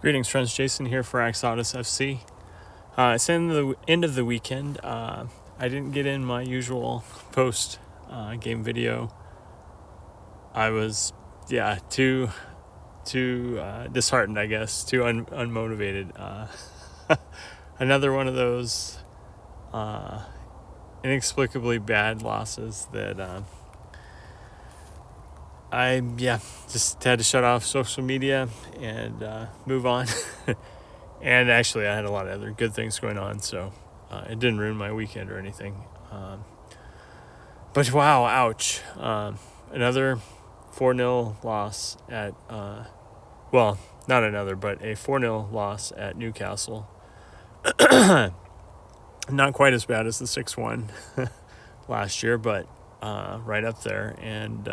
Greetings, friends. Jason here for AxodysFC. It's in the end of the weekend. I didn't get in my usual post-game video. I was, too disheartened, I guess, too unmotivated. Another one of those inexplicably bad losses that I just had to shut off social media and move on. And actually, I had a lot of other good things going on, so it didn't ruin my weekend or anything. But wow, ouch. Another 4-0 loss at, not another, but a 4-0 loss at Newcastle. Not quite as bad as the 6-1 last year, but right up there. And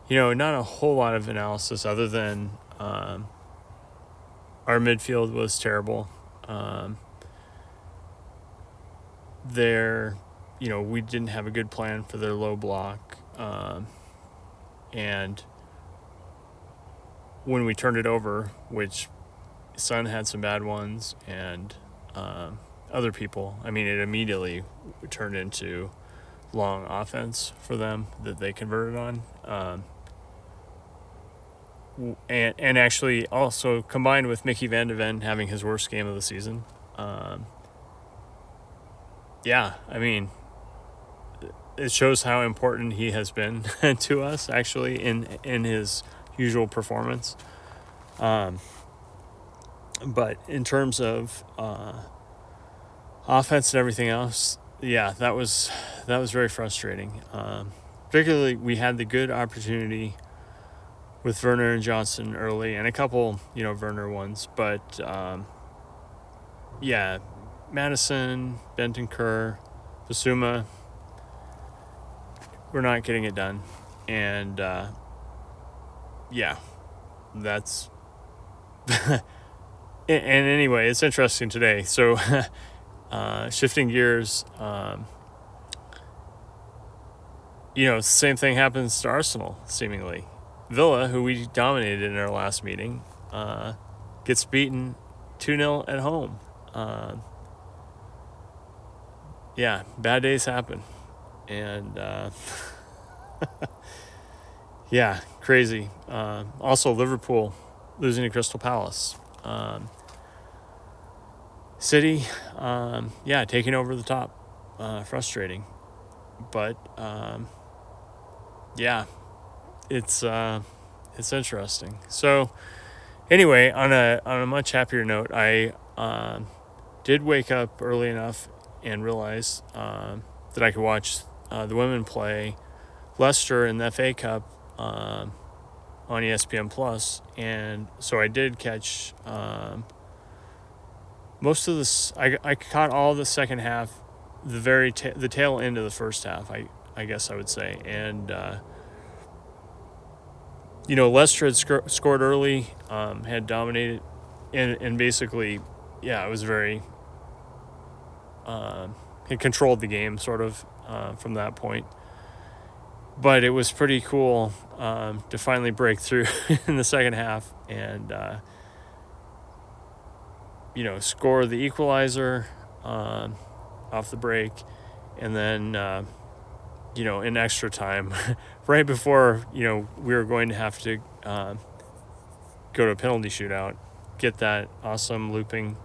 not a whole lot of analysis other than our midfield was terrible. We didn't have a good plan for their low block. And when we turned it over, which Son had some bad ones and other people, it immediately turned into long offense for them that they converted on. And actually also combined with Mickey Van de Ven having his worst game of the season. It shows how important he has been to us actually in his usual performance. But in terms of offense and everything else, that was very frustrating. Particularly, we had the good opportunity with Werner and Johnson early, and a couple, Werner ones. But, Madison, Bentancur, Basuma, we're not getting it done. And, that's... and anyway, it's interesting today. So, shifting gears, same thing happens to Arsenal, seemingly. Villa, who we dominated in our last meeting, gets beaten 2-0 at home. Bad days happen. And, crazy. Also, Liverpool losing to Crystal Palace. City, taking over the top. Frustrating. But, it's interesting. So anyway, on a much happier note, I did wake up early enough and realize that I could watch the women play Leicester in the FA Cup on ESPN Plus, and so I did catch most of this. I caught all the second half, the tail end of the first half. I guess I would say, and. Leicester had scored early, had dominated, and basically, it was very, it controlled the game sort of from that point. But it was pretty cool to finally break through in the second half and, score the equalizer off the break, and then, in extra time, right before, we were going to have to go to a penalty shootout, get that awesome looping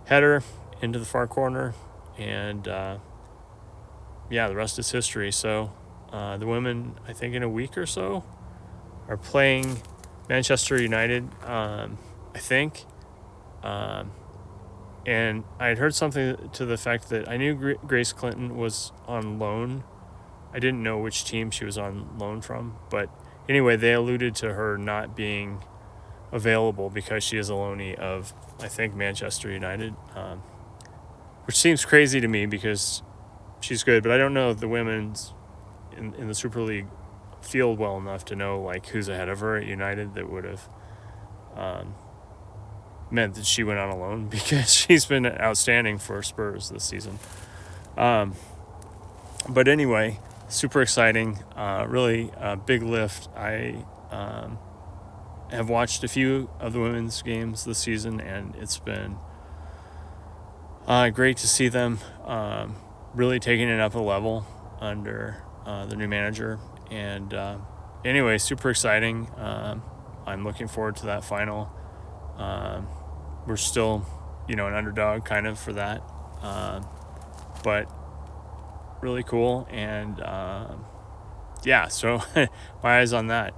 header into the far corner, and, the rest is history. So the women, I think in a week or so, are playing Manchester United, I think. And I had heard something to the effect that I knew Grace Clinton was on loan. I didn't know which team she was on loan from, but anyway, they alluded to her not being available because she is a loanee of, I think, Manchester United, which seems crazy to me because she's good, but I don't know if the women's in the Super League field well enough to know who's ahead of her at United that would have meant that she went on a loan, because she's been outstanding for Spurs this season. But anyway, super exciting, really big lift. I have watched a few of the women's games this season, and it's been great to see them really taking it up a level under the new manager. And anyway, super exciting. I'm looking forward to that final. We're still, an underdog kind of for that, but really cool. And so my eyes on that.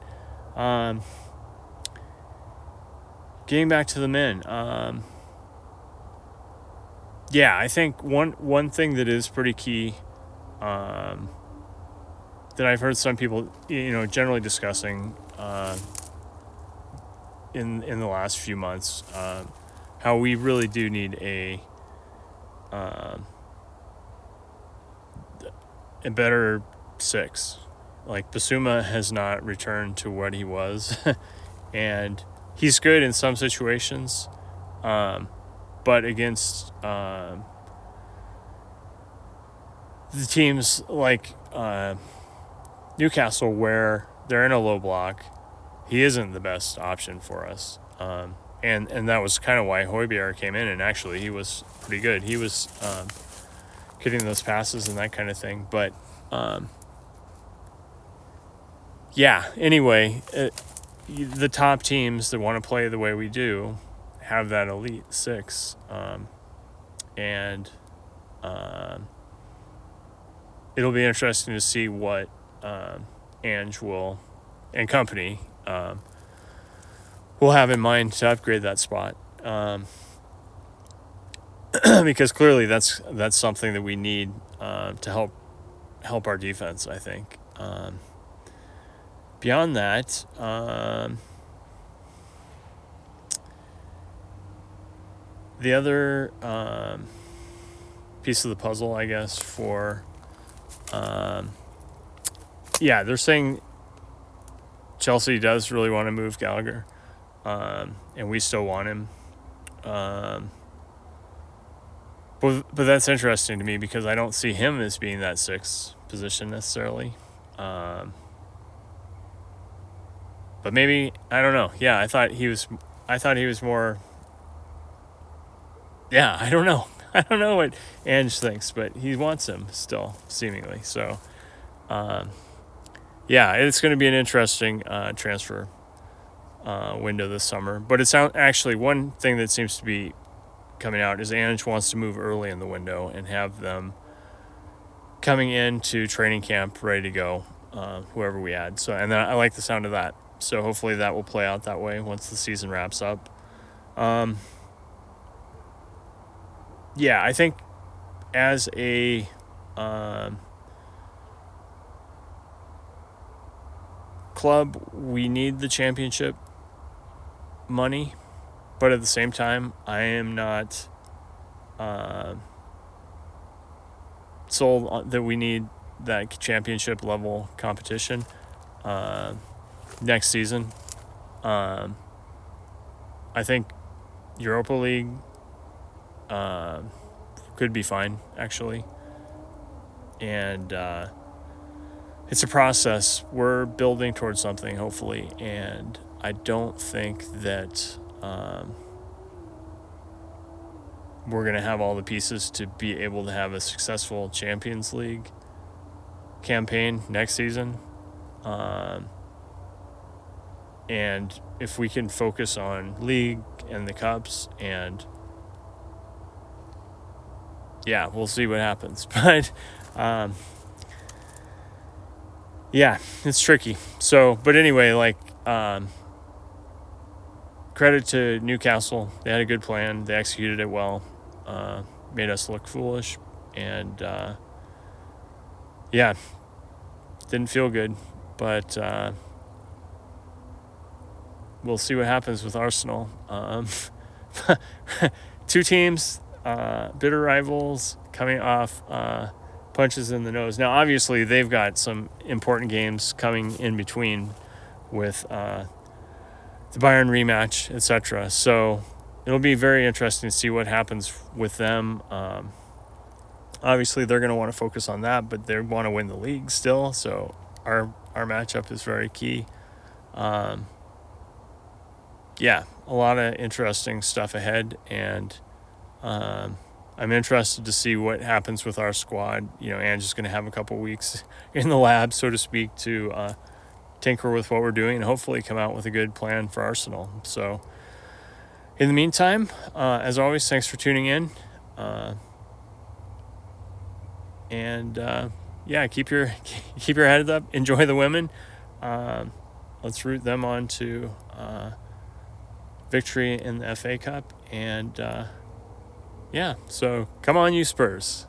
Getting back to the men. I think one thing that is pretty key, that I've heard some people, generally discussing in the last few months, how we really do need a better six. Like, Basuma has not returned to what he was, and he's good in some situations, but against the teams like Newcastle, where they're in a low block, he isn't the best option for us. And that was kind of why Højbjerg came in, and actually he was pretty good. He was getting those passes and that kind of thing. But anyway, the top teams that want to play the way we do have that elite six, and it'll be interesting to see what Ange and company will have in mind to upgrade that spot, because clearly that's something that we need to help our defense, I think. Beyond that, the other piece of the puzzle, I guess, for they're saying Chelsea does really want to move Gallagher, and we still want him. But that's interesting to me, because I don't see him as being that sixth position necessarily. But maybe, I don't know. Yeah, I thought he was more. Yeah, I don't know. I don't know what Ange thinks, but he wants him still, seemingly. So, it's going to be an interesting transfer window this summer. But it sounds, actually, one thing that seems to be coming out is Ange wants to move early in the window and have them coming into training camp ready to go, whoever we add. So, and then I like the sound of that. So hopefully that will play out that way once the season wraps up. I think as a club, we need the championship money, but at the same time, I am not sold that we need that championship level competition next season. I think Europa League could be fine, actually. And it's a process. We're building towards something, hopefully. And I don't think that we're going to have all the pieces to be able to have a successful Champions League campaign next season. And if we can focus on league and the cups, and we'll see what happens. But it's tricky. So, but anyway, credit to Newcastle. They had a good plan. They executed it well. Made us look foolish, and didn't feel good. But we'll see what happens with Arsenal. Two teams, bitter rivals, coming off punches in the nose. Now, obviously, they've got some important games coming in between with the Bayern rematch, etc. So it'll be very interesting to see what happens with them. Obviously, they're going to want to focus on that, but they want to win the league still. So our matchup is very key. yeah, a lot of interesting stuff ahead, and I'm interested to see what happens with our squad. Ange's going to have a couple weeks in the lab, so to speak, to tinker with what we're doing and hopefully come out with a good plan for Arsenal. So in the meantime, as always, thanks for tuning in. Keep your head up. Enjoy the women. Let's root them on to victory in the FA Cup. And so come on, you Spurs.